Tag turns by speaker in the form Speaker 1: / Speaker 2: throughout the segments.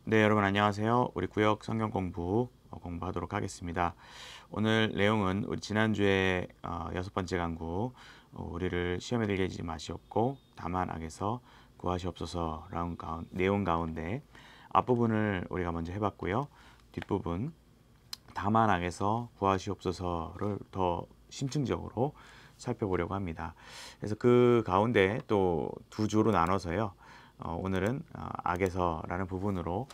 Speaker 1: 네, 여러분 안녕하세요. 우리 구역 성경 공부 공부하도록 하겠습니다. 오늘 내용은 우리 지난주에 여섯 번째 강구 우리를 시험에 들게 하지 마시옵고 다만 악에서 구하시옵소서라는 내용 가운데 앞부분을 우리가 먼저 해봤고요. 뒷부분 다만 악에서 구하시옵소서를 더 심층적으로 살펴보려고 합니다. 그래서 그 가운데 또 두 주로 나눠서요. 오늘은 악에서라는 부분으로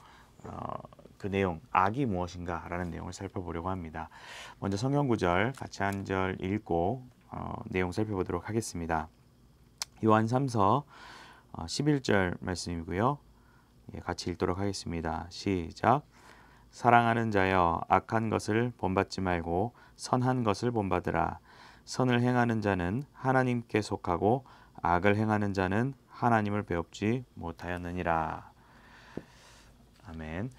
Speaker 1: 그 내용, 악이 무엇인가라는 내용을 살펴보려고 합니다. 먼저 성경 구절 같이 한 절 읽고 내용 살펴보도록 하겠습니다. 요한 3서 11절 말씀이고요. 같이 읽도록 하겠습니다. 시작. 사랑하는 자여 악한 것을 본받지 말고 선한 것을 본받으라. 선을 행하는 자는 하나님께 속하고 악을 행하는 자는 하나님을 배웁지 못하였느니라. 아멘.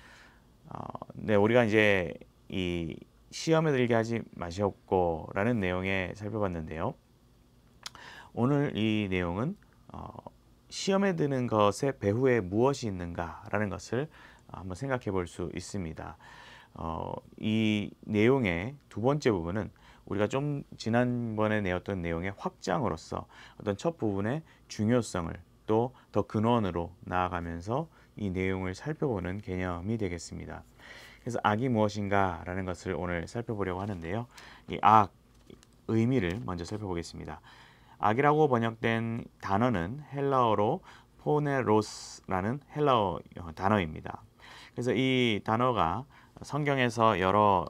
Speaker 1: 네, 우리가 이제 이 시험에 들게 하지 마시옵고라는 내용에 살펴봤는데요. 오늘 이 내용은 시험에 드는 것의 배후에 무엇이 있는가라는 것을 한번 생각해 볼 수 있습니다. 이 내용의 두 번째 부분은 우리가 좀 지난번에 내었던 내용의 확장으로서 어떤 첫 부분의 중요성을 또 더 근원으로 나아가면서 이 내용을 살펴보는 개념이 되겠습니다. 그래서 악이 무엇인가라는 것을 오늘 살펴보려고 하는데요. 이 악 의미를 먼저 살펴보겠습니다. 악이라고 번역된 단어는 헬라어로 포네로스라는 헬라어 단어입니다. 그래서 이 단어가 성경에서 여러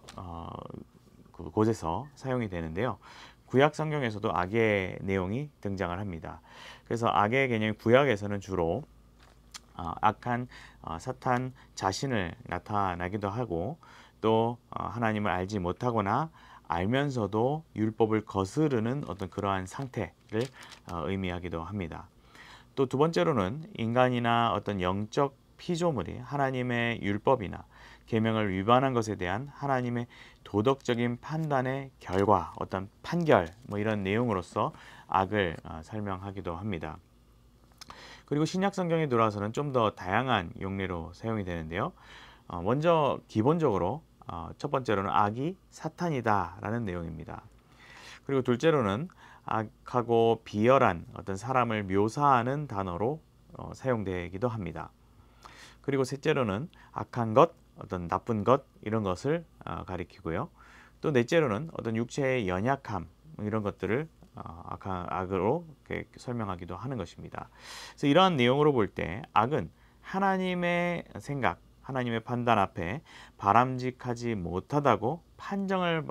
Speaker 1: 곳에서 사용이 되는데요. 구약 성경에서도 악의 내용이 등장을 합니다. 그래서 악의 개념이 구약에서는 주로 악한 사탄 자신을 나타나기도 하고 또 하나님을 알지 못하거나 알면서도 율법을 거스르는 어떤 그러한 상태를 의미하기도 합니다. 또 두 번째로는 인간이나 어떤 영적 피조물이 하나님의 율법이나 계명을 위반한 것에 대한 하나님의 도덕적인 판단의 결과, 어떤 판결 뭐 이런 내용으로서 악을 설명하기도 합니다. 그리고 신약 성경에 들어와서는 좀 더 다양한 용례로 사용이 되는데요. 먼저 기본적으로 첫 번째로는 악이 사탄이다라는 내용입니다. 그리고 둘째로는 악하고 비열한 어떤 사람을 묘사하는 단어로 사용되기도 합니다. 그리고 셋째로는 악한 것, 어떤 나쁜 것 이런 것을 가리키고요. 또 넷째로는 어떤 육체의 연약함 이런 것들을 악으로 설명하기도 하는 것입니다. 그래서 이러한 내용으로 볼 때 악은 하나님의 생각, 하나님의 판단 앞에 바람직하지 못하다고 판정을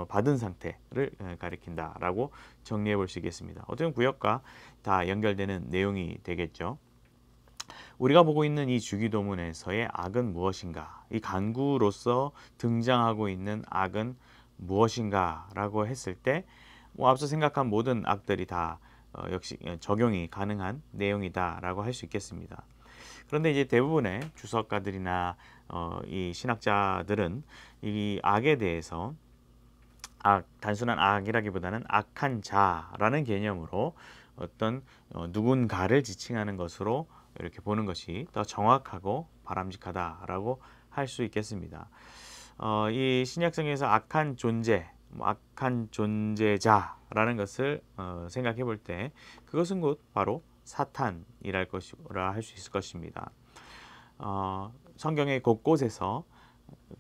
Speaker 1: 받은 상태를 가리킨다라고 정리해 볼 수 있겠습니다. 어떤 구역과 다 연결되는 내용이 되겠죠. 우리가 보고 있는 이 주기도문에서의 악은 무엇인가? 이 간구로서 등장하고 있는 악은 무엇인가라고 했을 때 앞서 생각한 모든 악들이 다 역시 적용이 가능한 내용이다라고 할 수 있겠습니다. 그런데 이제 대부분의 주석가들이나 이 신학자들은 이 악에 대해서 단순한 악이라기보다는 악한 자라는 개념으로 어떤 누군가를 지칭하는 것으로 이렇게 보는 것이 더 정확하고 바람직하다라고 할 수 있겠습니다. 이 신약성경에서 악한 존재, 악한 존재자라는 것을 생각해 볼 때 그것은 곧 바로 사탄이랄 것이라 할 수 있을 것입니다. 성경의 곳곳에서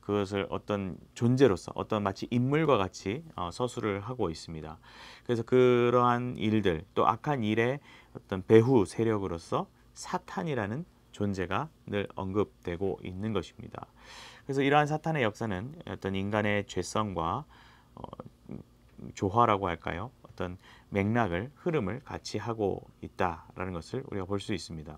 Speaker 1: 그것을 어떤 존재로서 어떤 마치 인물과 같이 서술을 하고 있습니다. 그래서 그러한 일들 또 악한 일의 어떤 배후 세력으로서 사탄이라는 존재가 늘 언급되고 있는 것입니다. 그래서 이러한 사탄의 역사는 어떤 인간의 죄성과 조화라고 할까요? 어떤 맥락을 흐름을 같이 하고 있다라는 것을 우리가 볼 수 있습니다.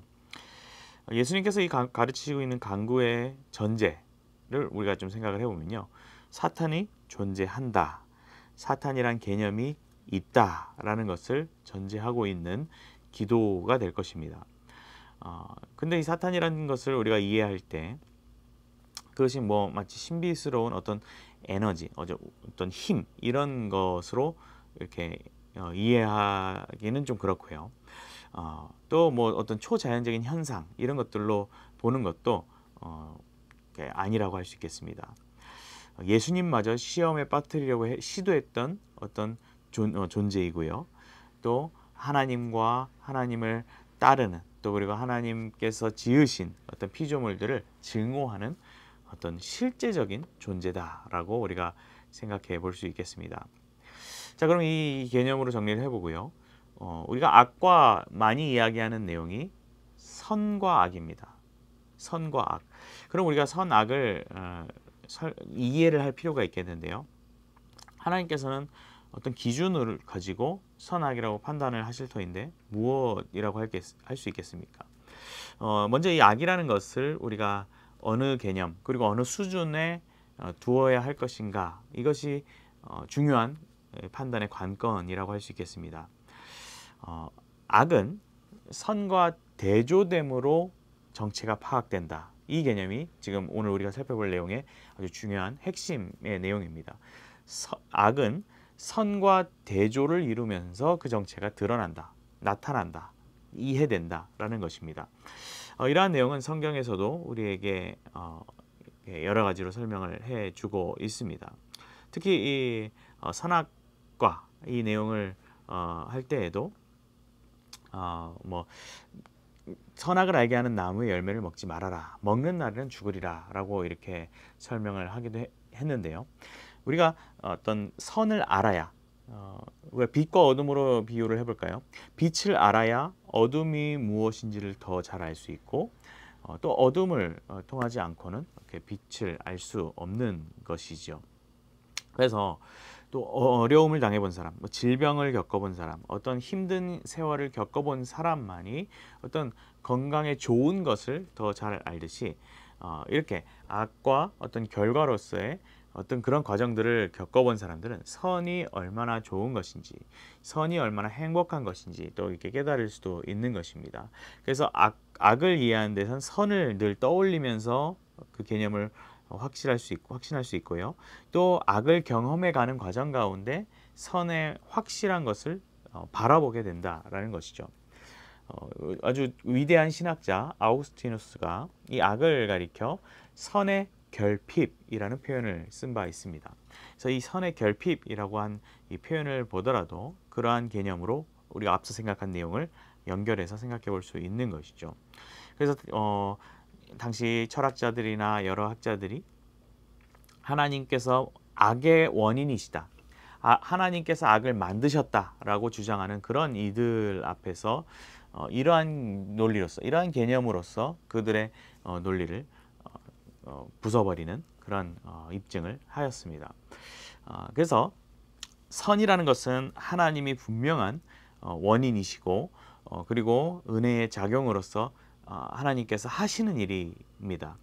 Speaker 1: 예수님께서 이 가르치시고 있는 강구의 전제를 우리가 좀 생각을 해보면요. 사탄이 존재한다. 사탄이란 개념이 있다라는 것을 전제하고 있는 기도가 될 것입니다. 근데 이 사탄이라는 것을 우리가 이해할 때 그것이 뭐 마치 신비스러운 어떤 에너지, 어떤 힘 이런 것으로 이렇게 이해하기는 좀 그렇고요. 또 뭐 어떤 초자연적인 현상 이런 것들로 보는 것도 아니라고 할 수 있겠습니다. 예수님마저 시험에 빠뜨리려고 시도했던 어떤 존재이고요. 또 하나님과 하나님을 따르는, 또 그리고 하나님께서 지으신 어떤 피조물들을 증오하는 어떤 실제적인 존재다라고 우리가 생각해 볼 수 있겠습니다. 자, 그럼 이 개념으로 정리를 해보고요. 우리가 악과 많이 이야기하는 내용이 선과 악입니다. 선과 악. 그럼 우리가 선악을 이해를 할 필요가 있겠는데요. 하나님께서는 어떤 기준을 가지고 선악이라고 판단을 하실 터인데 무엇이라고 할 수 있겠습니까? 먼저 이 악이라는 것을 우리가 어느 개념 그리고 어느 수준에 두어야 할 것인가, 이것이 중요한 판단의 관건이라고 할 수 있겠습니다. 악은 선과 대조됨으로 정체가 파악된다. 이 개념이 지금 오늘 우리가 살펴볼 내용의 아주 중요한 핵심의 내용입니다. 악은 선과 대조를 이루면서 그 정체가 드러난다, 나타난다, 이해된다라는 것입니다. 이러한 내용은 성경에서도 우리에게 여러 가지로 설명을 해주고 있습니다. 특히 이 선악과 이 내용을 할 때에도 선악을 알게 하는 나무의 열매를 먹지 말아라, 먹는 날에는 죽으리라 라고 이렇게 설명을 하기도 했는데요. 우리가 어떤 선을 알아야, 빛과 어둠으로 비유를 해볼까요? 빛을 알아야 어둠이 무엇인지를 더 잘 알 수 있고, 또 어둠을 통하지 않고는 이렇게 빛을 알 수 없는 것이죠. 그래서 또 어려움을 당해본 사람, 질병을 겪어본 사람, 어떤 힘든 세월을 겪어본 사람만이 어떤 건강에 좋은 것을 더 잘 알듯이 이렇게 악과 어떤 결과로서의 어떤 그런 과정들을 겪어본 사람들은 선이 얼마나 좋은 것인지, 선이 얼마나 행복한 것인지 또 이렇게 깨달을 수도 있는 것입니다. 그래서 악을 이해하는 데선 선을 늘 떠올리면서 그 개념을 확신할 수 있고요. 또 악을 경험해 가는 과정 가운데 선의 확실한 것을 바라보게 된다라는 것이죠. 아주 위대한 신학자 아우구스티누스가 이 악을 가리켜 선의 결핍이라는 표현을 쓴 바 있습니다. 그래서 이 선의 결핍이라고 한 이 표현을 보더라도 그러한 개념으로 우리가 앞서 생각한 내용을 연결해서 생각해 볼 수 있는 것이죠. 그래서 당시 철학자들이나 여러 학자들이 하나님께서 악의 원인이시다, 하나님께서 악을 만드셨다라고 주장하는 그런 이들 앞에서 이러한 논리로서, 이러한 개념으로서 그들의 논리를 부숴버리는 그런 입증을 하였습니다. 그래서 선이라는 것은 하나님이 분명한 원인이시고, 그리고 은혜의 작용으로서 하나님께서 하시는 일입니다.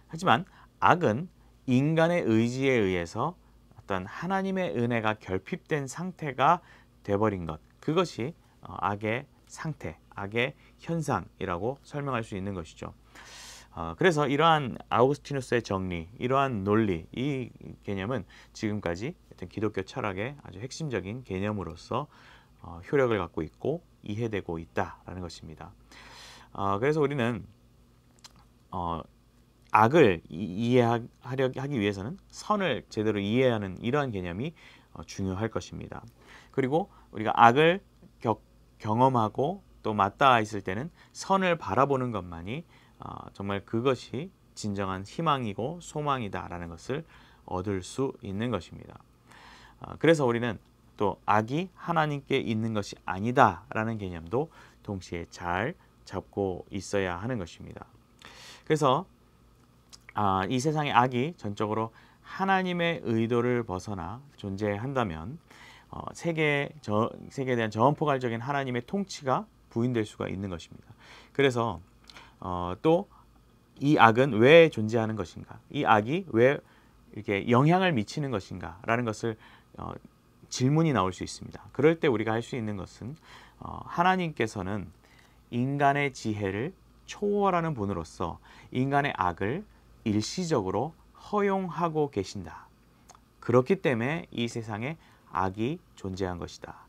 Speaker 1: 하지만 악은 인간의 의지에 의해서 어떤 하나님의 은혜가 결핍된 상태가 돼버린 것, 그것이 악의 상태, 악의 현상이라고 설명할 수 있는 것이죠. 그래서 이러한 아우구스티누스의 정리, 이러한 논리, 이 개념은 지금까지 기독교 철학의 아주 핵심적인 개념으로서 효력을 갖고 있고 이해되고 있다라는 것입니다. 그래서 우리는 악을 이해하기 위해서는 선을 제대로 이해하는 이러한 개념이 중요할 것입니다. 그리고 우리가 악을 경험하고 또 맞닿아 있을 때는 선을 바라보는 것만이 정말 그것이 진정한 희망이고 소망이다라는 것을 얻을 수 있는 것입니다. 그래서 우리는 또 악이 하나님께 있는 것이 아니다라는 개념도 동시에 잘 잡고 있어야 하는 것입니다. 그래서 이 세상의 악이 전적으로 하나님의 의도를 벗어나 존재한다면 세계에 대한 전포괄적인 하나님의 통치가 부인될 수가 있는 것입니다. 그래서 또 이 악은 왜 존재하는 것인가, 이 악이 왜 이렇게 영향을 미치는 것인가 라는 것을 질문이 나올 수 있습니다. 그럴 때 우리가 할 수 있는 것은 하나님께서는 인간의 지혜를 초월하는 분으로서 인간의 악을 일시적으로 허용하고 계신다. 그렇기 때문에 이 세상에 악이 존재한 것이다.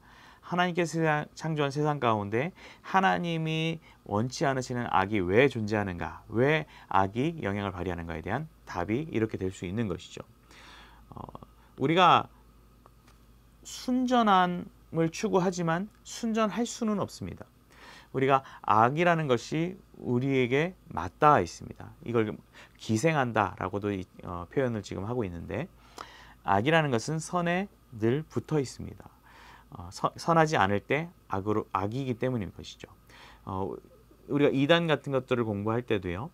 Speaker 1: 하나님께서 창조한 세상 가운데 하나님이 원치 않으시는 악이 왜 존재하는가, 왜 악이 영향을 발휘하는가에 대한 답이 이렇게 될 수 있는 것이죠. 우리가 순전함을 추구하지만 순전할 수는 없습니다. 우리가 악이라는 것이 우리에게 맞닿아 있습니다. 이걸 기생한다라고도 표현을 지금 하고 있는데, 악이라는 것은 선에 늘 붙어 있습니다. 선하지 않을 때 악이기 때문인 것이죠. 우리가 이단 같은 것들을 공부할 때도요,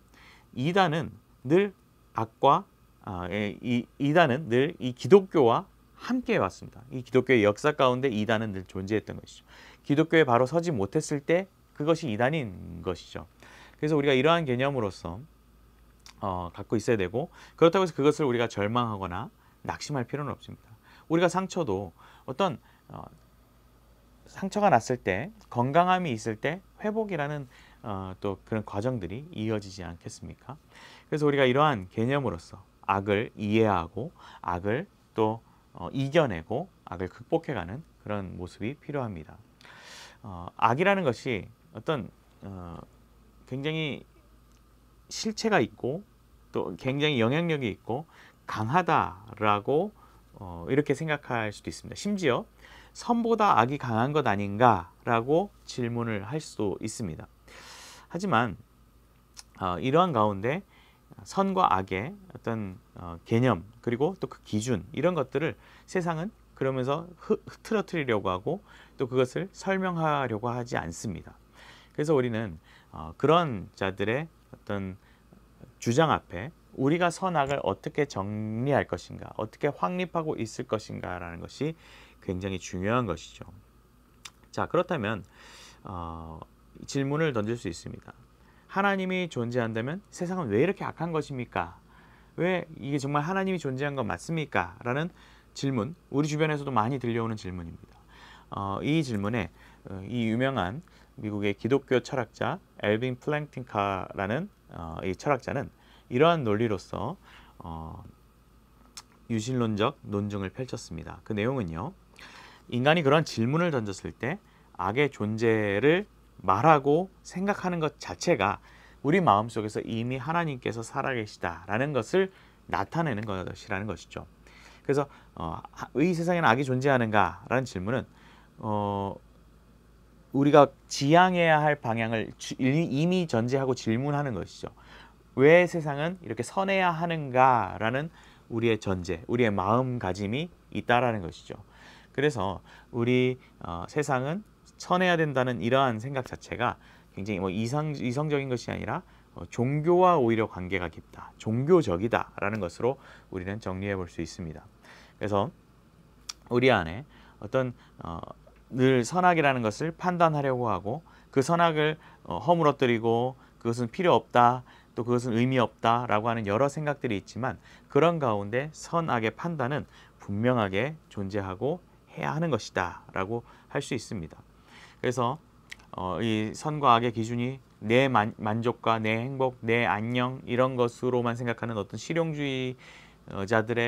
Speaker 1: 이단은 늘 악과 이단은 늘 이 기독교와 함께 왔습니다. 이 기독교의 역사 가운데 이단은 늘 존재했던 것이죠. 기독교에 바로 서지 못했을 때 그것이 이단인 것이죠. 그래서 우리가 이러한 개념으로서 갖고 있어야 되고, 그렇다고 해서 그것을 우리가 절망하거나 낙심할 필요는 없습니다. 우리가 상처도 어떤 상처가 났을 때, 건강함이 있을 때 회복이라는 또 그런 과정들이 이어지지 않겠습니까? 그래서 우리가 이러한 개념으로서 악을 이해하고 악을 또 이겨내고 악을 극복해가는 그런 모습이 필요합니다. 악이라는 것이 어떤 굉장히 실체가 있고 또 굉장히 영향력이 있고 강하다라고 이렇게 생각할 수도 있습니다. 심지어 선보다 악이 강한 것 아닌가라고 질문을 할 수도 있습니다. 하지만 이러한 가운데 선과 악의 어떤 개념, 그리고 또 그 기준, 이런 것들을 세상은 그러면서 흐트러뜨리려고 하고 또 그것을 설명하려고 하지 않습니다. 그래서 우리는 그런 자들의 어떤 주장 앞에 우리가 선악을 어떻게 정리할 것인가, 어떻게 확립하고 있을 것인가라는 것이 굉장히 중요한 것이죠. 자, 그렇다면 질문을 던질 수 있습니다. 하나님이 존재한다면 세상은 왜 이렇게 악한 것입니까? 왜 이게 정말 하나님이 존재한 건 맞습니까? 라는 질문, 우리 주변에서도 많이 들려오는 질문입니다. 이 질문에 이 유명한 미국의 기독교 철학자 엘빈 플랭팅카라는 이 철학자는 이러한 논리로서 유실론적 논증을 펼쳤습니다. 그 내용은요, 인간이 그런 질문을 던졌을 때 악의 존재를 말하고 생각하는 것 자체가 우리 마음속에서 이미 하나님께서 살아계시다라는 것을 나타내는 것이라는 것이죠. 그래서 이 세상에는 악이 존재하는가라는 질문은 우리가 지향해야 할 방향을 이미 전제하고 질문하는 것이죠. 왜 세상은 이렇게 선해야 하는가라는 우리의 전제, 우리의 마음가짐이 있다라는 것이죠. 그래서 우리 세상은 선해야 된다는 이러한 생각 자체가 굉장히 이성적인 것이 아니라 종교와 오히려 관계가 깊다, 종교적이다라는 것으로 우리는 정리해 볼 수 있습니다. 그래서 우리 안에 어떤 늘 선악이라는 것을 판단하려고 하고 그 선악을 허물어뜨리고 그것은 필요 없다, 또 그것은 의미 없다라고 하는 여러 생각들이 있지만 그런 가운데 선악의 판단은 분명하게 존재하고 해야 하는 것이다 라고 할 수 있습니다. 그래서 이 선과 악의 기준이 내 만족과 내 행복, 내 안녕 이런 것으로만 생각하는 어떤 실용주의자들의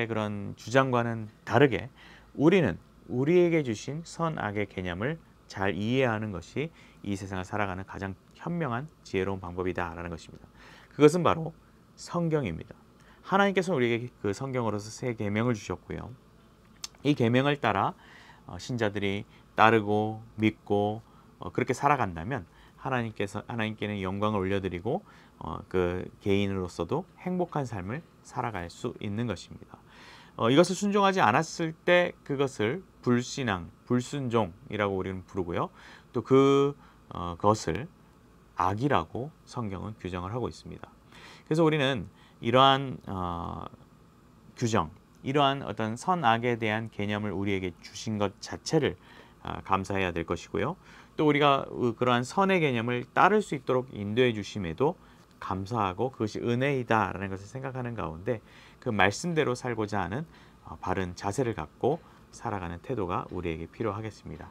Speaker 1: 그런 주장과는 다르게 우리는 우리에게 주신 선악의 개념을 잘 이해하는 것이 이 세상을 살아가는 가장 현명한 지혜로운 방법이다라는 것입니다. 그것은 바로 성경입니다. 하나님께서는 우리에게 그 성경으로서 새 계명을 주셨고요. 이 계명을 따라 신자들이 따르고 믿고 그렇게 살아간다면 하나님께는 영광을 올려드리고 그 개인으로서도 행복한 삶을 살아갈 수 있는 것입니다. 이것을 순종하지 않았을 때 그것을 불신앙, 불순종이라고 우리는 부르고요. 또 그것을 악이라고 성경은 규정을 하고 있습니다. 그래서 우리는 이러한 규정, 이러한 어떤 선악에 대한 개념을 우리에게 주신 것 자체를 감사해야 될 것이고요. 또 우리가 그러한 선의 개념을 따를 수 있도록 인도해 주심에도 감사하고 그것이 은혜이다라는 것을 생각하는 가운데 그 말씀대로 살고자 하는 바른 자세를 갖고 살아가는 태도가 우리에게 필요하겠습니다.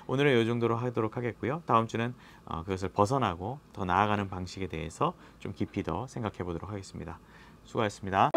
Speaker 1: 오늘은 이 정도로 하도록 하겠고요. 다음 주는 그것을 벗어나고 더 나아가는 방식에 대해서 좀 깊이 더 생각해 보도록 하겠습니다. 수고하셨습니다.